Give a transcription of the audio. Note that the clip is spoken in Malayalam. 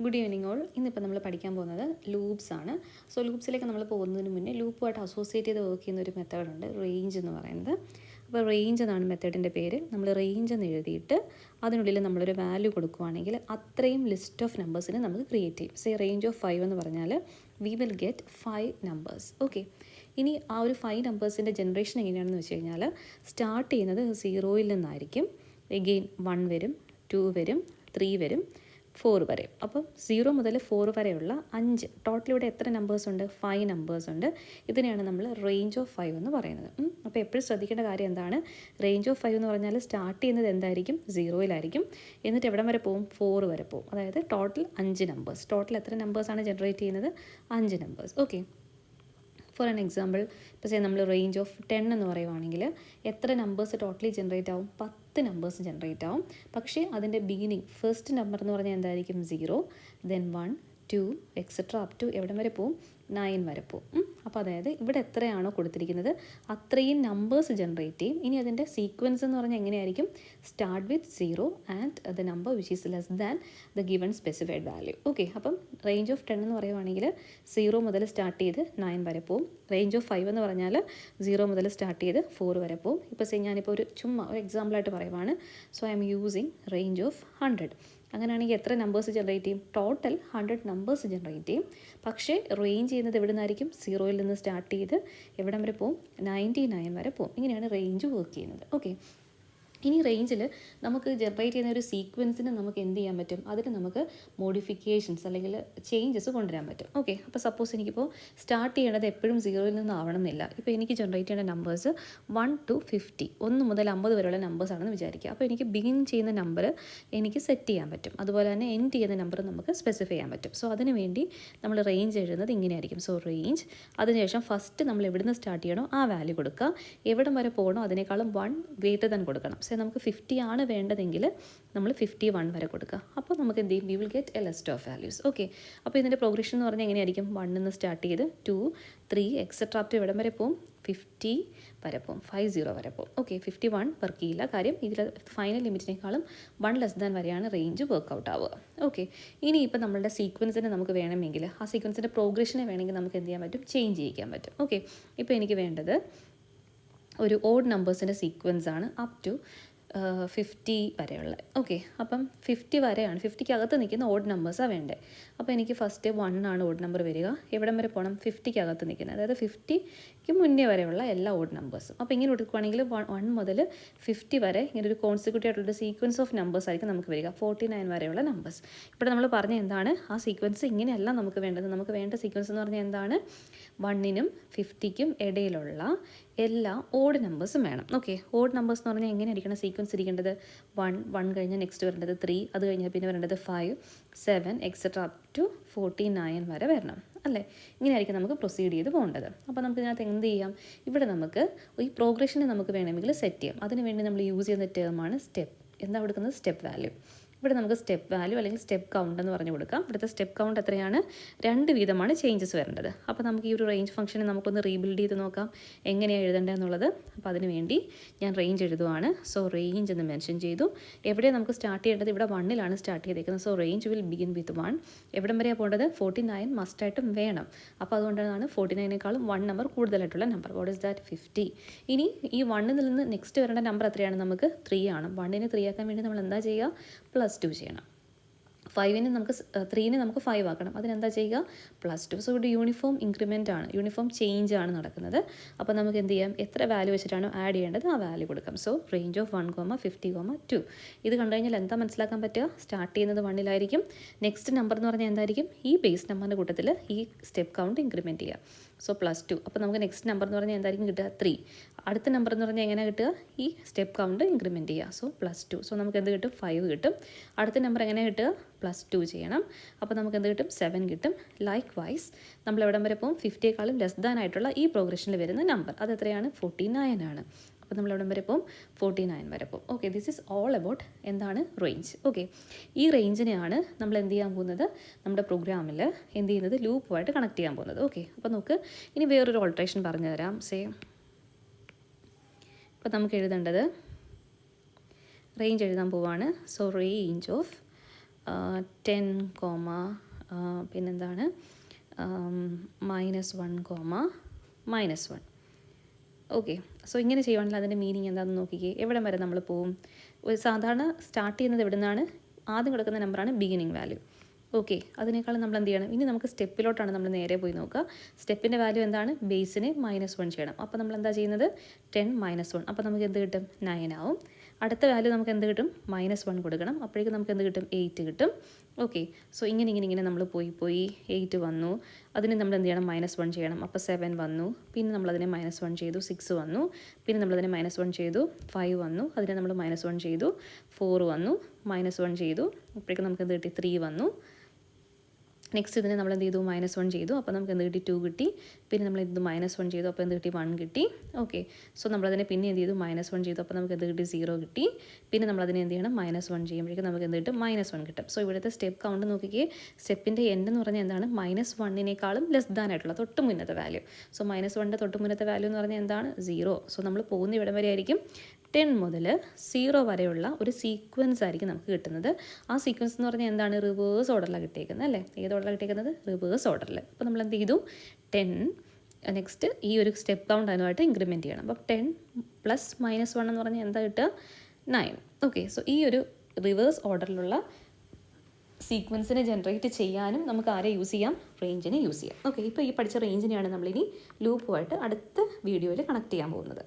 Good evening all. ഇന്നിപ്പോൾ നമ്മൾ പഠിക്കാൻ പോകുന്നത് ലൂപ്സ് ആണ്. സോ ലൂപ്സിലേക്ക് നമ്മൾ പോകുന്നതിന് മുന്നേ ലൂപ്പുമായിട്ട് അസോസിയേറ്റ് ചെയ്ത് വർക്ക് ചെയ്യുന്ന ഒരു മെത്തേഡുണ്ട്, റേഞ്ച് എന്ന് പറയുന്നത്. അപ്പോൾ റേഞ്ച് എന്നാണ് മെത്തേഡിൻ്റെ പേര്. നമ്മൾ റേഞ്ച് എന്ന് എഴുതിയിട്ട് അതിനുള്ളിൽ നമ്മളൊരു വാല്യൂ കൊടുക്കുകയാണെങ്കിൽ അത്രയും ലിസ്റ്റ് ഓഫ് നമ്പേഴ്സിന് നമുക്ക് ക്രിയേറ്റ് ചെയ്യും. സേ റേഞ്ച് ഓഫ് 5 എന്ന് പറഞ്ഞാൽ we will get 5 numbers. Okay, ഇനി ആ ഒരു 5 നമ്പേഴ്സിൻ്റെ ജനറേഷൻ എങ്ങനെയാണെന്ന് വെച്ച് കഴിഞ്ഞാൽ സ്റ്റാർട്ട് ചെയ്യുന്നത് 0-ൽ നിന്നായിരിക്കും. എഗെയിൻ 1 വരും, 2 വരും, 3 വരും, 4 വരെ. അപ്പം 0 മുതൽ 4 വരെയുള്ള 5 ടോട്ടൽ ഇവിടെ എത്ര നമ്പേഴ്സ് ഉണ്ട്? 5 നമ്പേഴ്സ് ഉണ്ട്. ഇതിനെയാണ് നമ്മൾ റേഞ്ച് ഓഫ് 5 എന്ന് പറയുന്നത്. അപ്പോൾ എപ്പോഴും ശ്രദ്ധിക്കേണ്ട കാര്യം എന്താണ്? റേഞ്ച് ഓഫ് 5 എന്ന് പറഞ്ഞാൽ സ്റ്റാർട്ട് ചെയ്യുന്നത് എന്തായിരിക്കും? 0-ലായിരിക്കും. എന്നിട്ട് എവിടം വരെ പോകും? 4 വരെ പോകും. അതായത് ടോട്ടൽ 5 നമ്പേഴ്സ്. ടോട്ടൽ എത്ര നമ്പേഴ്സാണ് ജനറേറ്റ് ചെയ്യുന്നത്? 5 numbers. Okay, for an example, ഇപ്പോൾ നമ്മൾ റേഞ്ച് ഓഫ് 10 എന്ന് പറയുവാണെങ്കിൽ എത്ര നമ്പേഴ്സ് ടോട്ടലി ജനറേറ്റ് ആവും? 10 നമ്പേഴ്സ് ജനറേറ്റ് ആവും. പക്ഷേ അതിൻ്റെ ബിഗിനിങ് ഫസ്റ്റ് നമ്പർ എന്ന് പറഞ്ഞാൽ എന്തായിരിക്കും? 0, ദെൻ 1, 2 എക്സെട്ര അപ് ടു എവിടം വരെ പോവും? 9 വരെ പോവും. അപ്പോൾ അതായത് ഇവിടെ എത്രയാണോ കൊടുത്തിരിക്കുന്നത് അത്രയും നമ്പേഴ്സ് ജനറേറ്റ് ചെയ്യും. ഇനി അതിൻ്റെ സീക്വൻസ് എന്ന് പറഞ്ഞാൽ എങ്ങനെയായിരിക്കും? Start with 0 and the number which is less than the given specified value. Okay, അപ്പം റേഞ്ച് ഓഫ് 10 എന്ന് പറയുവാണെങ്കിൽ 0 മുതൽ സ്റ്റാർട്ട് ചെയ്ത് 9 വരെ പോവും. റേഞ്ച് ഓഫ് 5 എന്ന് പറഞ്ഞാൽ 0 മുതൽ സ്റ്റാർട്ട് ചെയ്ത് 4 വരെ പോവും. ഇപ്പോൾ ഞാനിപ്പോൾ ഒരു എക്സാമ്പിളായിട്ട് പറയുവാണ്. So I M using range of 100. അങ്ങനെയാണെങ്കിൽ എത്ര നമ്പേഴ്സ് ജനറേറ്റ് ചെയ്യും? ടോട്ടൽ 100 നമ്പേഴ്സ് ജനറേറ്റ് ചെയ്യും. പക്ഷേ റേഞ്ച് ചെയ്യുന്നത് എവിടെ നിന്നായിരിക്കും? 0-ൽ നിന്ന് സ്റ്റാർട്ട് ചെയ്ത് എവിടം വരെ പോവും? 99 വരെ പോവും. ഇങ്ങനെയാണ് റേഞ്ച് വർക്ക് ചെയ്യുന്നത്. ഓക്കെ, ഇനി റേഞ്ചിൽ നമുക്ക് ജനറേറ്റ് ചെയ്യുന്ന ഒരു സീക്വൻസിന് നമുക്ക് എന്ത് ചെയ്യാൻ പറ്റും? അതിന് നമുക്ക് മോഡിഫിക്കേഷൻസ് അല്ലെങ്കിൽ ചേഞ്ചസ് കൊണ്ടുവരാൻ പറ്റും. ഓക്കെ, അപ്പോൾ സപ്പോസ് എനിക്കിപ്പോൾ സ്റ്റാർട്ട് ചെയ്യേണ്ടത് എപ്പോഴും 0-ൽ നിന്ന് ആവണമെന്നില്ല. ഇപ്പോൾ എനിക്ക് ജനറേറ്റ് ചെയ്യേണ്ട നമ്പേഴ്സ് 1 to 50, 1 മുതൽ 50 വരെയുള്ള നമ്പേഴ്സ് ആണെന്ന് വിചാരിക്കുക. അപ്പോൾ എനിക്ക് ബിഗിൻ ചെയ്യുന്ന നമ്പർ എനിക്ക് സെറ്റ് ചെയ്യാൻ പറ്റും. അതുപോലെ തന്നെ എൻഡ് ചെയ്യുന്ന നമ്പർ നമുക്ക് സ്പെസിഫൈ ചെയ്യാൻ പറ്റും. സോ അതിന് വേണ്ടി നമ്മൾ റേഞ്ച് എഴുതുന്നത് ഇങ്ങനെയായിരിക്കും. സോ റേഞ്ച്, അതിനുശേഷം ഫസ്റ്റ് നമ്മൾ എവിടുന്ന് സ്റ്റാർട്ട് ചെയ്യണോ ആ വാല്യൂ കൊടുക്കുക. എവിടം വരെ പോകണോ അതിനേക്കാളും 1 ഗ്രേറ്റർ ദാൻ കൊടുക്കണം. സോ നമുക്ക് 50 ആണ് വേണ്ടതെങ്കിൽ നമ്മൾ 51 വരെ കൊടുക്കുക. അപ്പോൾ നമുക്ക് എന്ത് ചെയ്യും? We will get A list of values. Okay, അപ്പോൾ ഇതിൻ്റെ പ്രോഗ്രഷൻ എന്ന് പറഞ്ഞാൽ എങ്ങനെയായിരിക്കും? 1 നിന്ന് സ്റ്റാർട്ട് ചെയ്ത് 2, 3 എക്സെട്ര അപ് ടു എവിടം വരെ പോവും? 50 വരെ പോവും, 50 വരെ പോവും. ഓക്കെ, 51 വർക്ക് ചെയ്യില്ല. കാര്യം ഇതിൽ ഫൈനൽ ലിമിറ്റിനേക്കാളും 1 ലെസ് ദാൻ വരെയാണ് റേഞ്ച് വർക്കൗട്ട് ആവുക. ഓക്കെ, ഇനി ഇപ്പോൾ നമ്മളുടെ സീക്വൻസിനെ നമുക്ക് വേണമെങ്കിൽ ആ സീക്വൻസിൻ്റെ പ്രോഗ്രഷനെ വേണമെങ്കിൽ നമുക്ക് എന്ത് ചെയ്യാൻ പറ്റും? ചേഞ്ച് ചെയ്യിക്കാൻ പറ്റും. ഓക്കെ, ഇപ്പോൾ എനിക്ക് വേണ്ടത് ഒരു ഓഡ് നമ്പേഴ്സിൻ്റെ സീക്വൻസ് ആണ് അപ് ടു 50 വരെയുള്ള. ഓക്കെ, അപ്പം 50 വരെയാണ്, 50ക്ക് അകത്ത് നിൽക്കുന്ന ഓഡ് നമ്പേഴ്സാണ് വേണ്ടത്. അപ്പോൾ എനിക്ക് ഫസ്റ്റ് 1 ആണ് ഓഡ് നമ്പർ വരിക. എവിടം വരെ പോകണം? 50ക്ക് അകത്ത് നിൽക്കുന്നത്, അതായത് 50ക്ക് മുന്നേ വരെയുള്ള എല്ലാ ഓഡ് നമ്പേഴ്സും. അപ്പോൾ ഇങ്ങനെ എടുക്കുകയാണെങ്കിൽ 1 മുതൽ 50 വരെ ഇങ്ങനെ ഒരു കോൺസിക്യൂട്ടീവ് ആയിട്ടുള്ള സീക്വൻസ് ഓഫ് നമ്പേഴ്സ് ആയിരിക്കും നമുക്ക് വരിക, 49 വരെയുള്ള നമ്പേഴ്സ്. ഇവിടെ നമ്മൾ പറഞ്ഞ എന്താണ്? ആ സീക്വൻസ് ഇങ്ങനെയല്ല നമുക്ക് വേണ്ടത്. നമുക്ക് വേണ്ട സീക്വൻസ് എന്ന് പറഞ്ഞാൽ എന്താണ്? 1നും 50ക്കും ഇടയിലുള്ള എല്ലാ ഓഡ് നമ്പേഴ്സും വേണം. ഓക്കെ, ഓഡ് നമ്പേഴ്സ് എന്ന് പറഞ്ഞാൽ എങ്ങനെ ഇരിക്കണം സീക്വൻസ് ഇരിക്കേണ്ടത്? 1 കഴിഞ്ഞ് നെക്സ്റ്റ് വരേണ്ടത് 3, അത് കഴിഞ്ഞാൽ പിന്നെ വരേണ്ടത് 5, 7 എക്സെട്ര അപ് ടു 49 വരെ വരണം അല്ലേ? ഇങ്ങനെയായിരിക്കും നമുക്ക് പ്രൊസീഡ് ചെയ്ത് പോകേണ്ടത്. അപ്പോൾ നമുക്ക് ഇതിനകത്ത് എന്ത് ചെയ്യാം? ഇവിടെ നമുക്ക് ഈ പ്രോഗ്രഷനെ നമുക്ക് വേണമെങ്കിൽ സെറ്റ് ചെയ്യാം. അതിനുവേണ്ടി നമ്മൾ യൂസ് ചെയ്യുന്ന ടേമാണ് സ്റ്റെപ്പ്. എന്താ കൊടുക്കുന്നത്? Step value. ഇവിടെ നമുക്ക് സ്റ്റെപ്പ് വാല്യൂ അല്ലെങ്കിൽ സ്റ്റെപ്പ് കൗണ്ട് എന്ന് പറഞ്ഞു കൊടുക്കാം. ഇവിടുത്തെ സ്റ്റെപ്പ് കൗണ്ട് എത്രയാണ്? 2 വീതമാണ് ചേഞ്ചസ് വരേണ്ടത്. അപ്പോൾ നമുക്ക് ഈ ഒരു റേഞ്ച് ഫംഗ്ഷനെ നമുക്കൊന്ന് റീബിൽഡ് ചെയ്ത് നോക്കാം എങ്ങനെയാണ് എഴുതേണ്ടത് എന്നുള്ളത്. അപ്പോൾ അതിന് വേണ്ടി ഞാൻ റേഞ്ച് എഴുതുവാണ്. സോ റേഞ്ച് എന്ന് മെൻഷൻ ചെയ്തു. എവിടെയാണ് നമുക്ക് സ്റ്റാർട്ട് ചെയ്യേണ്ടത്? ഇവിടെ 1-ലാണ് സ്റ്റാർട്ട് ചെയ്തേക്കുന്നത്. So range will begin with 1. എവിടം വരെയാണ് പോകേണ്ടത്? 49 മസ്റ്റായിട്ടും വേണം. അപ്പോൾ അതുകൊണ്ടാണ് 49-നേക്കാളും 1 നമ്പർ കൂടുതലായിട്ടുള്ള നമ്പർ. What is that? 50. ഇനി ഈ 1-ൽ നിന്ന് നെക്സ്റ്റ് വരേണ്ട നമ്പർ എത്രയാണ്? നമുക്ക് 3 ആണ്. 1-നെ 3 ആക്കാൻ വേണ്ടി നമ്മൾ എന്താ ചെയ്യുക? +2 ചെയ്യണം. 5-ന് നമുക്ക് 3-നെ നമുക്ക് 5 ആക്കണം. അതിനെന്താ ചെയ്യുക? +2. സോ ഇവിടെ യൂണിഫോം ഇൻക്രിമെൻ്റ് ആണ്, യൂണിഫോം ചേഞ്ച് ആണ് നടക്കുന്നത്. അപ്പോൾ നമുക്ക് എന്ത് ചെയ്യാം? എത്ര വാല്യൂ വെച്ചിട്ടാണോ ആഡ് ചെയ്യേണ്ടത് ആ വാല്യൂ കൊടുക്കാം. So range of 1, 50, 2. ഇത് കണ്ടു കഴിഞ്ഞാൽ എന്താ മനസ്സിലാക്കാൻ പറ്റുക? സ്റ്റാർട്ട് ചെയ്യുന്നത് 1-ലായിരിക്കും. നെക്സ്റ്റ് നമ്പർ എന്ന് പറഞ്ഞാൽ എന്തായിരിക്കും? ഈ ബേസ് നമ്പറിൻ്റെ കൂട്ടത്തിൽ ഈ സ്റ്റെപ്പ് കൗണ്ട് ഇൻക്രിമെൻറ്റ് ചെയ്യുക. സോ +2. അപ്പോൾ നമുക്ക് നെക്സ്റ്റ് നമ്പർ എന്ന് പറഞ്ഞാൽ എന്തായിരിക്കും കിട്ടുക? 3. അടുത്ത നമ്പർ എന്ന് പറഞ്ഞാൽ എങ്ങനെ കിട്ടുക? ഈ സ്റ്റെപ്പ് കൗണ്ട് ഇൻക്രിമെൻറ്റ് ചെയ്യുക. സോ +2. സോ നമുക്ക് എന്ത് കിട്ടും? 5 കിട്ടും. അടുത്ത നമ്പർ എങ്ങനെ കിട്ടുക? +2 ചെയ്യണം. അപ്പോൾ നമുക്ക് എന്ത് കിട്ടും? 7 കിട്ടും. ലൈക്ക് വൈസ് നമ്മൾ എവിടം വരെ പോകും? 50യേക്കാളും ലെസ് ദാൻ ആയിട്ടുള്ള ഈ പ്രോഗ്രഷനിൽ വരുന്ന നമ്പർ അത് എത്രയാണ്? 49 ആണ്. അപ്പോൾ നമ്മൾ എവിടം വരെ പോകും? 49 വരെ പോകും. Okay, this is all about എന്താണ്? റേഞ്ച്. ഓക്കെ, ഈ റേഞ്ചിനെയാണ് നമ്മൾ എന്ത് ചെയ്യാൻ പോകുന്നത്? നമ്മുടെ പ്രോഗ്രാമിൽ എന്ത് ചെയ്യുന്നത്? ലൂപ്പുമായിട്ട് കണക്ട് ചെയ്യാൻ പോകുന്നത്. ഓക്കെ, അപ്പോൾ നമുക്ക് ഇനി വേറൊരു ഓൾട്രേഷൻ പറഞ്ഞു തരാം. ഇപ്പോൾ നമുക്ക് എഴുതേണ്ടത് റേഞ്ച് എഴുതാൻ പോവാണ്. സോ റേഞ്ച് ഓഫ് 10 കോമ പിന്നെന്താണ് -1 -1. ഓക്കെ, സോ ഇങ്ങനെ ചെയ്യുവാണെങ്കിൽ അതിൻ്റെ മീനിങ് എന്താണെന്ന് നോക്കിക്കേ. എവിടെ വരെ നമ്മൾ പോവും? ഒരു സാധാരണ സ്റ്റാർട്ട് ചെയ്യുന്നത് എവിടെ നിന്നാണ്? ആദ്യം കൊടുക്കുന്ന നമ്പറാണ് ബിഗിനിങ് വാല്യൂ. ഓക്കെ, അതിനേക്കാളും നമ്മൾ എന്ത് ചെയ്യണം? ഇനി നമുക്ക് സ്റ്റെപ്പിലോട്ടാണ് നമ്മൾ നേരെ പോയി നോക്കുക. സ്റ്റെപ്പിൻ്റെ വാല്യൂ എന്താണ്? ബേസിന് -1 ചെയ്യണം. അപ്പോൾ നമ്മൾ എന്താ ചെയ്യുന്നത്? 10 -1. അപ്പോൾ നമുക്ക് എന്ത് കിട്ടും? 9 ആവും. അടുത്ത വാല്യൂ നമുക്ക് എന്ത് കിട്ടും? -1 കൊടുക്കണം. അപ്പോഴേക്കും നമുക്ക് എന്ത് കിട്ടും? 8 കിട്ടും. ഓക്കെ, സോ ഇങ്ങനെ നമ്മൾ പോയി 8 വന്നു. അതിന് നമ്മൾ എന്ത് ചെയ്യണം? -1 ചെയ്യണം. അപ്പോൾ 7 വന്നു. പിന്നെ നമ്മളതിനെ -1 ചെയ്തു. 6 വന്നു. പിന്നെ നമ്മളതിനെ -1 ചെയ്തു. 5 വന്നു. അതിനെ നമ്മൾ -1 ചെയ്തു. 4 വന്നു. -1 ചെയ്തു. അപ്പോഴേക്കും നമുക്ക് എന്ത് കിട്ടി? 3 വന്നു. നെക്സ്റ്റ് ഇതിനെ നമ്മൾ എന്ത് ചെയ്തു? -1 ചെയ്തു. അപ്പോൾ നമുക്ക് എന്ത് കിട്ടി? 2 കിട്ടി. പിന്നെ നമ്മൾ ഇത് -1 ചെയ്തു. അപ്പോൾ എന്ത് കിട്ടി? 1 കിട്ടി. ഓക്കെ, സോ നമ്മളതിനെ പിന്നെ എന്ത് ചെയ്തു? -1 ചെയ്തു. അപ്പോൾ നമുക്ക് എന്ത് കിട്ടി? 0 കിട്ടി. പിന്നെ നമ്മളതിനെ എന്ത് ചെയ്യണം? -1 ചെയ്യുമ്പോഴേക്കും നമുക്ക് എന്ത് കിട്ടും? -1 കിട്ടും. സോ ഇവിടുത്തെ സ്റ്റെപ്പ് കൗണ്ട് നോക്കിക്കേ. സ്റ്റെപ്പിൻ്റെ എൻഡ് എന്ന് പറഞ്ഞാൽ എന്താണ്? -1നേക്കാളും ലെസ് ദാൻ ആയിട്ടുള്ള തൊട്ട് മുന്നത്തെ വാല്യൂ. സോ -1ൻ്റെ തൊട്ട് മുന്നത്തെ വാല്യൂ എന്ന് പറഞ്ഞാൽ എന്താണ്? 0. സോ നമ്മൾ പോകുന്ന ഇവിടം വരെ ആയിരിക്കും 10 മുതൽ 0 വരെയുള്ള ഒരു സീക്വൻസ് ആയിരിക്കും നമുക്ക് കിട്ടുന്നത്. ആ സീക്വൻസ് എന്ന് പറഞ്ഞാൽ എന്താണ്? റിവേഴ്സ് ഓർഡറിലാണ് കിട്ടിയേക്കുന്നത് അല്ലേ? ഏത് ഓർഡറിലാണ് കിട്ടിയേക്കുന്നത്? റിവേഴ്സ് ഓർഡറിൽ. അപ്പോൾ നമ്മൾ എന്ത് ചെയ്തു? 10 നെക്സ്റ്റ് ഈ ഒരു സ്റ്റെപ്പ് കൗണ്ട് അതിനുമായിട്ട് ഇൻക്രിമെൻറ്റ് ചെയ്യണം. അപ്പോൾ 10 + -1 എന്ന് പറഞ്ഞാൽ എന്താ കിട്ടുക? 9. ഓക്കെ, സോ ഈ ഒരു റിവേഴ്സ് ഓർഡറിലുള്ള സീക്വൻസിനെ ജനറേറ്റ് ചെയ്യാനും നമുക്ക് ആരെ യൂസ് ചെയ്യാം? റേഞ്ചിനെ യൂസ് ചെയ്യാം. ഓക്കെ, ഇപ്പോൾ ഈ പഠിച്ച റേഞ്ചിനെയാണ് നമ്മളിനി ലൂപ്പുമായിട്ട് അടുത്ത വീഡിയോയിൽ കണക്ട് ചെയ്യാൻ പോകുന്നത്.